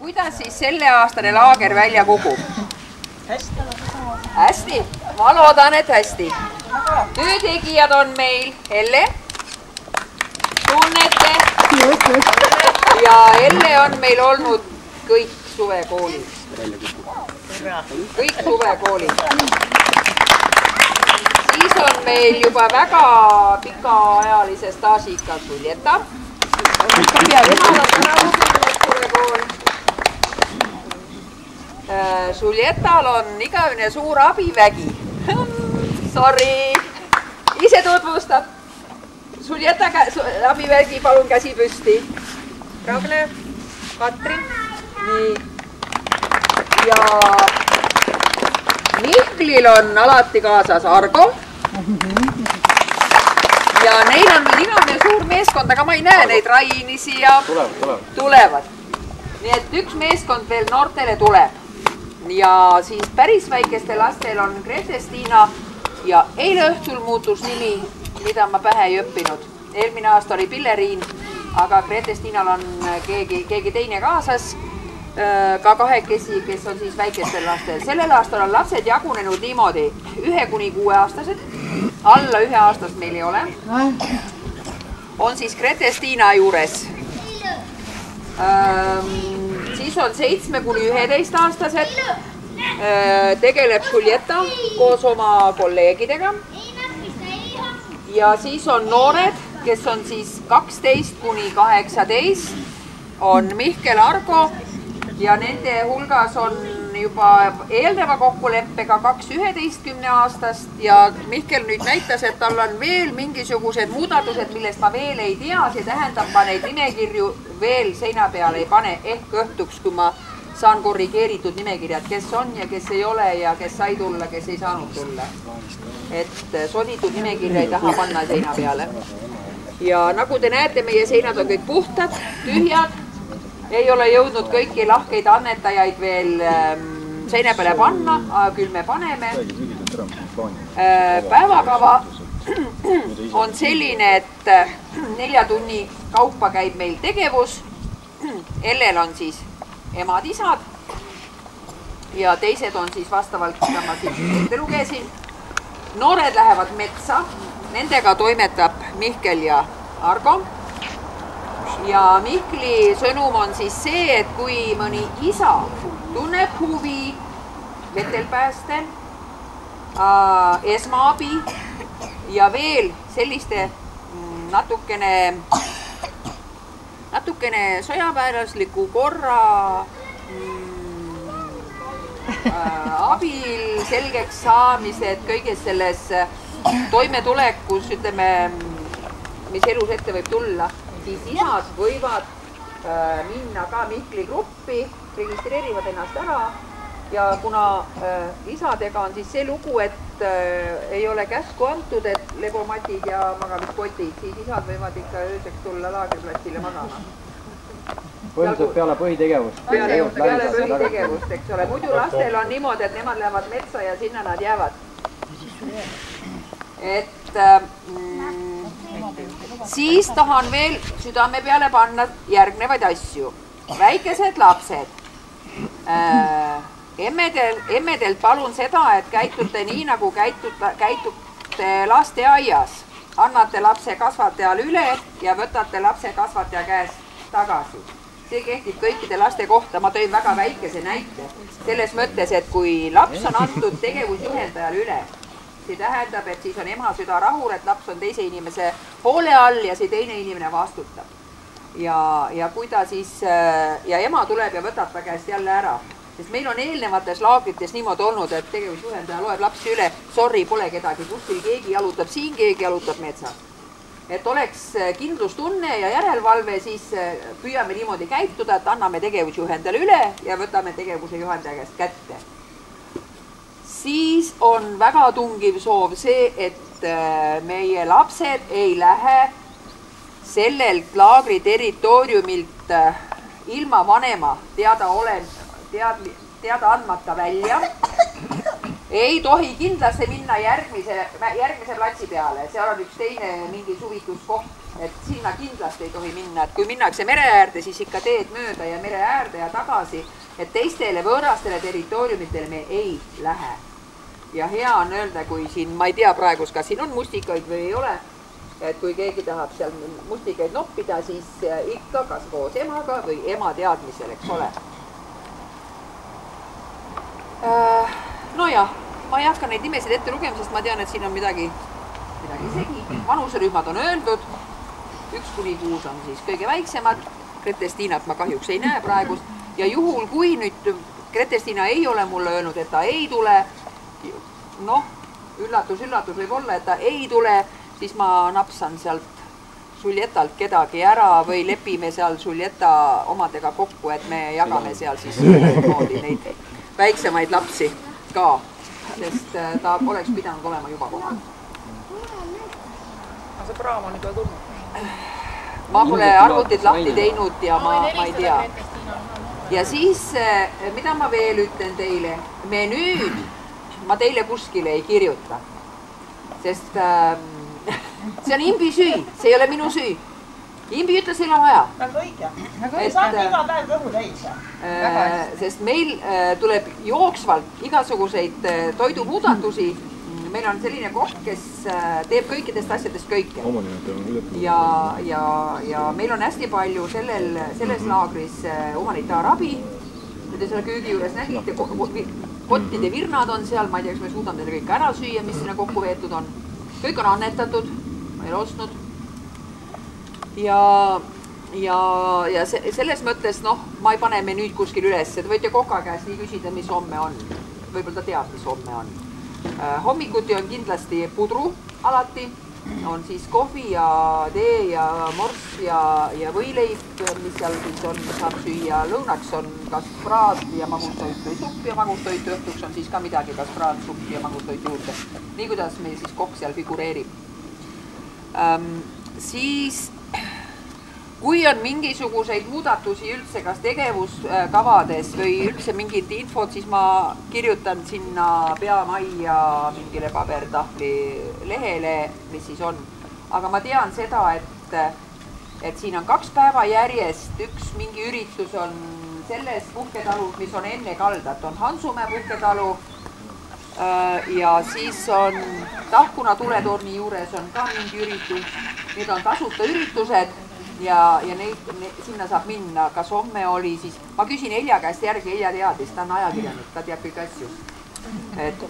kuidas siis selleaastane laager välja kukub? Hästi, ma loodan, et hästi. Töötegijad on meil Elle, tunnete ja Elle on meil olnud kõik suvekoolid. Kõik suvekoolid. Siis on meil juba väga pikaajalise staažiga Suljeta. Suljetal on igavene suur abivägi. Sorry, ise tutvustab. Suljeta abivägi, palun käsi püsti. Ragne, Katrin. Nii. Ja Mihklil on alati kaasas Argo. Ja neil on veel igavene suur meeskond, aga ma ei näe neid Rainisi ja tulevad. Nii et üks meeskond veel noortele tuleb. Ja siis päris väikeste lastel on Grete-Stiina ja eile õhtul muutus nimi, mida ma pähe ei õppinud. Eelmine aasta oli Pilleriin, aga Grete-Stiinal on keegi teine kaasas, ka kahekesi, kes on siis väikestel lastel. Sellel aastal on lapsed jagunenud niimoodi 1–6-aastased, alla 1 aastast meil ei ole. On siis Grete-Stiina juures. Siis on 7–11-aastased, tegeleb Suljeta koos oma kolleegidega. Ja siis on noored, kes on siis 12–18, on Mihkel, Argo ja nende hulgas on juba eelneva kokkuleppega 2 11-aastast ja Mihkel nüüd näitas, et tal on veel mingisugused muudatused, millest ma veel ei tea. See tähendab, ma neid nimekirju veel seina peale ei pane ehk õhtuks, kui ma saan korrigeeritud nimekirjad, kes on ja kes ei ole ja kes sai tulla, kes ei saanud tulla. Et soditud nimekirja ei taha panna seina peale. Ja nagu te näete, meie seinad on kõik puhtad, tühjad. Ei ole jõudnud kõiki lahkeid annetajaid veel seina peale panna, aga küll me paneme. Päevakava on selline, et 4 tunni kaupa käib meil tegevus. Ellel on siis emad-isad ja teised on siis vastavalt, mida ma siin ette lugesin. Noored lähevad metsa, nendega toimetab Mihkel ja Argo. Ja Mihkli sõnum on siis see, et kui mõni isa tunneb huvi vetelpääste, esmaabi ja veel selliste natukene sõjaväelasliku korra abil selgeks saamised kõiges selles toimetulekus, ütleme, mis elus ette võib tulla, siis isad võivad minna ka Mihkli gruppi, registreerivad ennast ära ja kuna isadega on siis see lugu, et ei ole käsku antud, et lebomatid ja magamispotid, siis isad võivad ikka ööseks tulla laagerplatsile magama. Põhimõtteliselt peale põhitegevust. Peale põhitegevust, eks ole. Muidu lastel on niimoodi, et nemad lähevad metsa ja sinna nad jäävad. Et siis tahan veel südame peale panna järgnevaid asju. Väikesed lapsed. Emmedelt palun seda, et käitute nii, nagu käitute lasteaias. Annate lapse kasvatajale üle ja võtate lapse kasvataja käest tagasi. See kehtib kõikide laste kohta. Ma tõin väga väikese näite. Selles mõttes, et kui laps on antud tegevusjuhendajale üle, see tähendab, et siis on ema süda rahul, et laps on teise inimese hoole all ja see teine inimene vastutab. Ja kui ta siis, ja ema tuleb ja võtab ta käest jälle ära. Sest meil on eelnevates laagrites niimoodi olnud, et tegevusjuhendaja loeb lapsi üle, sorry, pole kedagi, kuskil keegi jalutab siin, keegi jalutab metsas. Et oleks kindlustunne ja järelevalve, siis püüame niimoodi käituda, et anname tegevusjuhendajale üle ja võtame tegevuse juhendaja käest kätte. Siis on väga tungiv soov see, et meie lapsed ei lähe sellelt laagri territooriumilt ilma vanema teada andmata välja. Ei tohi kindlasti minna järgmise platsi peale, seal on üks teine mingi suvituskoht et sinna kindlasti ei tohi minna, et kui minnakse mere äärde, siis ikka teed mööda ja mere äärde ja tagasi, et teistele võõrastele territooriumitele me ei lähe. Ja hea on öelda, kui siin, ma ei tea praegus, kas siin on mustikaid või ei ole, et kui keegi tahab seal mustikaid noppida, siis ikka kas koos emaga või ema teadmisel, eks ole. Nojah, ma ei hakka neid nimesid ette lugema, sest ma tean, et siin on midagi segi. Vanuserühmad on öeldud, 1–6 on siis kõige väiksemad, Gretestiinat ma kahjuks ei näe praegust ja juhul, kui nüüd Gretestiina ei ole mulle öelnud, et ta ei tule, noh, üllatus võib olla, et ta ei tule, siis ma napsan sealt Julietalt kedagi ära või lepime seal Julieta omadega kokku, et me jagame seal siis moodi neid väiksemaid lapsi ka, sest ta oleks pidanud olema juba kohal. See praam on juba tulnud. Ma pole arvutit lahti teinud ja ma ei tea. Ja siis, mida ma veel ütlen teile, me nüüd, ma teile kuskile ei kirjuta, sest see on Imbi süü, see ei ole minu süü. Imbi ütles, ei ole vaja. Väga õige. Saab iga päev kõhu täis. Sest meil tuleb jooksvalt igasuguseid toidumuudatusi. Meil on selline koht, kes teeb kõikidest asjadest kõike. Ja meil on hästi palju selles laagris humanitaarabi. Te selle köögi juures nägite, kottide virnad on seal, ma ei tea, kas me suudame teile kõik ära süüa, mis sinna kokku veetud on. Kõik on annetatud, ma ei ostnud. Ja selles mõttes, noh, ma ei pane me nüüd kuskil üles. Te võite Koka käest nii küsida, mis homme on. Võib-olla ta teab, mis homme on. Hommikuti on kindlasti pudru alati, on siis kohvi ja tee ja morss ja võileib, mis seal siis on, saab süüa. Lõunaks on kas praad ja magustoit või supp ja magustoit, õhtuks on siis ka midagi, kas praad, supp ja magustoit juurde. Nii kuidas meil siis kokk seal figureerib. Siis kui on mingisuguseid muudatusi üldse, kas tegevuskavades või üldse mingit infot, siis ma kirjutan sinna peamajja mingile pabertahvli lehele, mis siis on. Aga ma tean seda, et siin on 2 päeva järjest, üks mingi üritus on selles puhketalus, mis on enne kaldat, on Hansumäe puhketalu ja siis on Tahkuna tuletorni juures on ka mingi üritus. Need on tasuta üritused. Ja sinna saab minna, kas homme oli siis, ma küsin Elja käest järgi, Elja teadis, ta on ajakirjanik, ta teab kõik asju. Et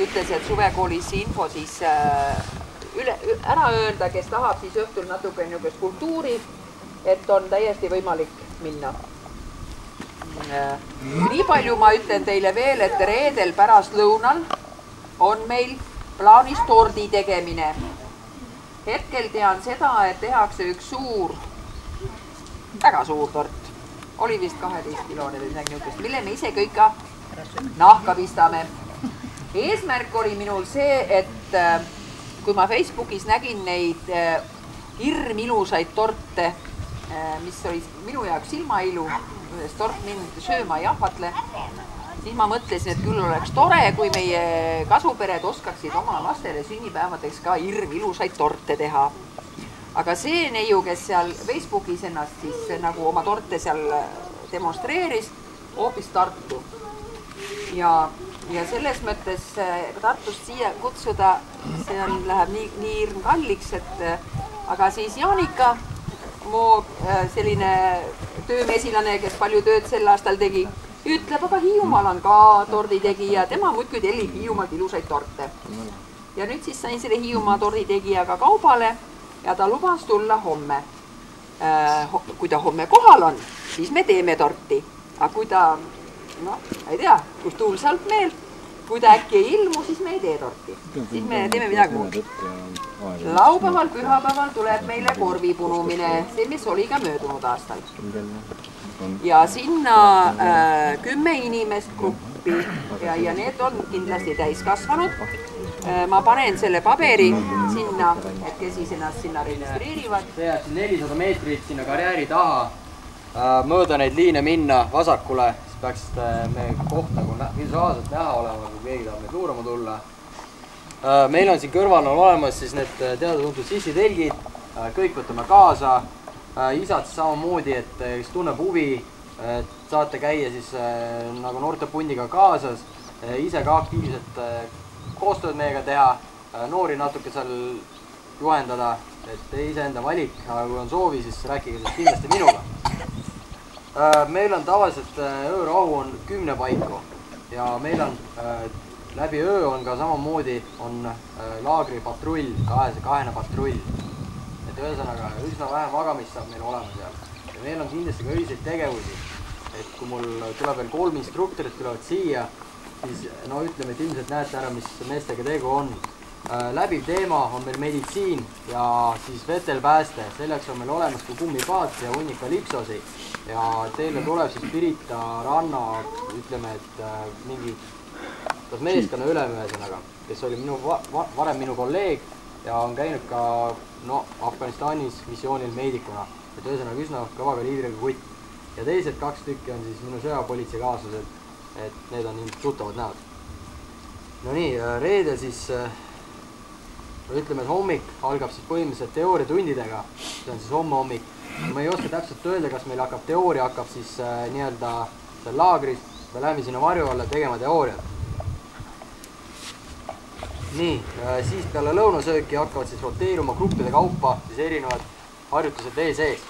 ütles, et suvekoolis info siis ära öelda, kes tahab siis õhtul natuke niisugust kultuuri, et on täiesti võimalik minna. Nii palju ma ütlen teile veel, et reedel pärast lõunal on meil plaanis tordi tegemine. Hetkel tean seda, et tehakse üks väga suur tort. Oli vist 12-kilone või midagi niisugust, mille me ise kõik ka nahka pistame. Eesmärk oli minul see, et kui ma Facebookis nägin neid hirmilusaid torte, mis oli minu jaoks silmailu, sest tort mind sööma ei ahvatle, siis ma mõtlesin, et küll oleks tore, kui meie kasupered oskaksid oma lastele sünnipäevadeks ka hirmilusaid torte teha. Aga see neiu, kes seal Facebookis ennast siis nagu oma torte seal demonstreeris, hoopis Tartu. Ja selles mõttes Tartust siia kutsuda, see läheb nii hirm kalliks, aga siis Jaanika, mu selline töömesilane, kes palju tööd sel aastal tegi, ütleb, aga Hiiumaal on ka torditegija, tema muudkui tellib Hiiumaalt ilusaid torte. Ja nüüd siis sain selle Hiiumaa torditegijaga kaubale ja ta lubas tulla homme. Kui ta homme kohal on, siis me teeme torti. Aga kui ta, ei tea, kus tuul sealt meel, kui ta äkki ei ilmu, siis me ei tee torti. Siis me teeme midagi muud. Laupäeval, pühapäeval tuleb meile korvipunumine, see, mis oli ka möödunud aastal. Ja sinna 10 inimest gruppi ja need on kindlasti täiskasvanud. Ma panen selle paberi sinna, et kes siis ennast sinna registreerivad. See jääb 400 meetrit sinna karjääri taha. Mööda neid liine minna vasakule, siis peaksite me kohta visuaalselt näha olema, kui keegi tahab meid luurama tulla. Meil on siin kõrval olemas siis need teada-tuntud sissitelgid. kõik võtame kaasa. Isad siis samamoodi, et kes tunneb huvi, saate käia siis nagu noortepundiga kaasas, ise ka aktiivselt koostööd meiega teha, noori natuke seal juhendada, et iseenda valik, aga kui on soovi, siis rääkige siis kindlasti minuga. Meil on tavaliselt öörahu on 10 paiku ja meil on läbi öö on ka samamoodi on laagripatrull, kahene patrull. Et ühesõnaga üsna vähe magamist saab meil olema seal. Ja meil on kindlasti ka öiseid tegevusi. Et kui mul tuleb veel 3 instruktorit tulevad siia, siis no ütleme, et ilmselt näete ära, mis meestega tegu on. Läbiv teema on meil meditsiin ja siis vetelpääste. Selleks on meil olemas kui kummipaat ja hunnika lipsosi. Ja teile tuleb siis Pirita ranna, ütleme, et mingi kas meeskonna ülem ühesõnaga, kes oli varem minu kolleeg ja on käinud ka Afganistanis missioonil meedikuna. Et ühesõnaga üsna kõva kaliibriga kutt. Ja teised 2 tükki on siis minu sõjapolitsei kaaslased, et need on ilmselt tuttavad näod. No nii, reede siis ütleme, et hommik algab siis põhimõtteliselt teooriatundidega, see on siis homme hommik. Ma ei oska täpselt öelda, kas meil hakkab teooria siis nii-öelda seal laagris, me läheme sinna varju alla tegema teooriat. Nii, siis peale lõunasööki hakkavad siis roteeruma gruppide kaupa siis erinevad harjutused vee sees.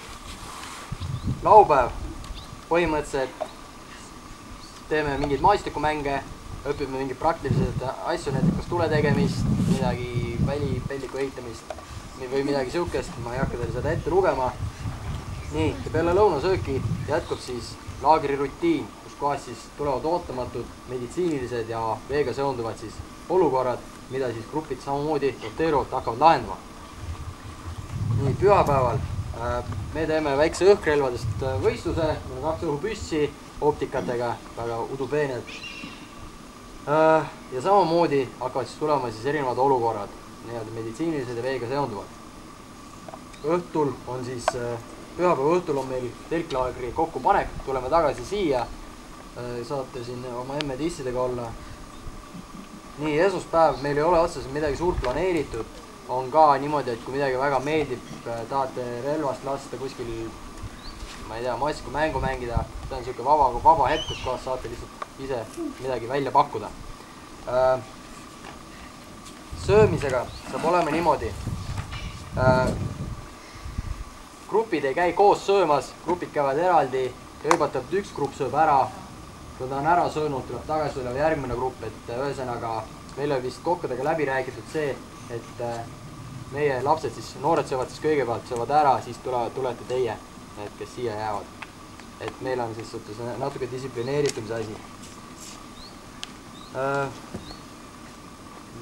Laupäev põhimõtteliselt teeme mingeid maastikumänge, õpime mingid praktilised asju, näiteks tule tegemist, midagi pelliku ehitamist või midagi siukest, ma ei hakka teile seda ette lugema. Nii, ja peale lõunasööki jätkub siis laagrirutiin, kus kohas siis tulevad ootamatud meditsiinilised ja veega seonduvad siis olukorrad, mida siis grupid samamoodi roteeruvalt hakkavad lahendama. Nii, pühapäeval me teeme väikse õhkrelvadest võistluse, meil on 2 õhupüssi optikatega, väga udupeened. Ja samamoodi hakkavad siis tulema siis erinevad olukorrad, nii-öelda meditsiinilised ja veega seonduvad. Õhtul on siis, pühapäeva õhtul on meil telklaagri kokkupanek, tuleme tagasi siia, saate siin oma emme-tissidega olla. Nii, esmaspäev, meil ei ole otseselt midagi suurt planeeritud, on ka niimoodi, et kui midagi väga meeldib, tahate relvast lasta kuskil, ma ei tea, massiku mängu mängida, see on siuke vaba hetk, kus kohas saate lihtsalt ise midagi välja pakkuda. Söömisega saab olema niimoodi. Grupid ei käi koos söömas, grupid käivad eraldi, kõigepealt üks grupp sööb ära, kui ta on ära söönud, tuleb tagasi tuleb järgmine grupp, et ühesõnaga meil on vist kokkadega läbi räägitud see, et meie lapsed siis, noored söövad siis kõigepealt, söövad ära, siis tulete teie, need, kes siia jäävad. Et meil on siis natuke distsiplineeritumise asi.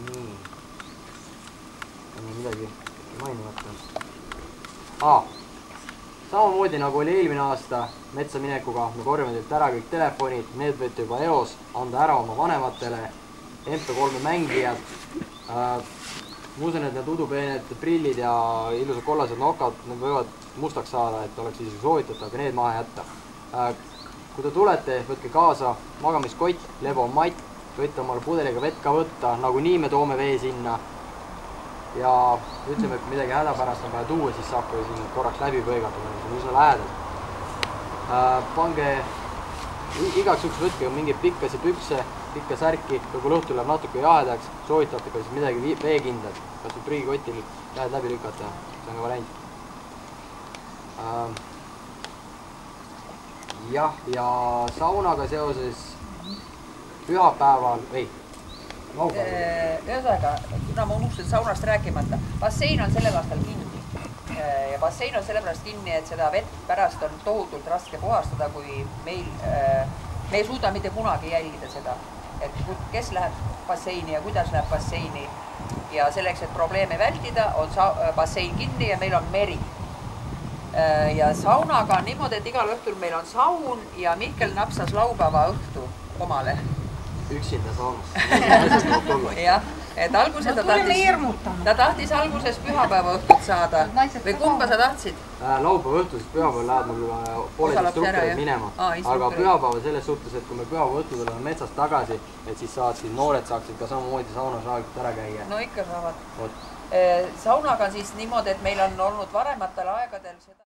Nii. On midagi mainimata. Samamoodi nagu oli eelmine aasta metsa minekuga, me korjame teilt ära kõik telefonid, need võite juba eos anda ära oma vanematele, MP3 mängijad. Ma usun, et need udupeened prillid ja ilusad kollased nokad, need võivad mustaks saada, et oleks isegi soovitatav, aga need maha jätta. Kui te tulete, võtke kaasa magamiskott, lebomatt, võite omale pudeliga vett ka võtta, nagu nii me toome vee sinna. Ja ütleme, et midagi hädapärast on vaja tuua, siis saab ka siin korraks läbi põigata, see on üsna lähedal. Pange, igaks juhuks võtke mingi pikkasi pükse, pikka särki, kui õhtul läheb natuke jahedaks, soovitate ka siis midagi veekindlat, kas või prügikotil lähed läbi lükata, see on ka variant. Jah, ja saunaga seoses pühapäeval, ühesõnaga, kuna ma unustasin saunast rääkimata, bassein on sellel aastal kinni. Ja bassein on sellepärast kinni, et seda vett pärast on tohutult raske puhastada, kui me ei suuda mitte kunagi jälgida seda, et kes läheb basseini ja kuidas läheb basseini. Ja selleks, et probleeme vältida, on bassein kinni ja meil on meri. Ja saunaga on niimoodi, et igal õhtul meil on saun ja Mihkel napsas laupäeva õhtu omale. Üksinda saunas. Jah, et alguses ta tahtis alguses pühapäeva õhtut saada. Või kumba sa tahtsid? Laupäeva õhtu, siis pühapäeval läheb mul pooled instruktorid minema. Aga pühapäeva selles suhtes, et kui me pühapäeva õhtu tuleme metsast tagasi, et siis noored saaksid ka samamoodi saunas raalikult ära käia. No ikka saavad. saunaga on siis niimoodi, et meil on olnud varematel aegadel seda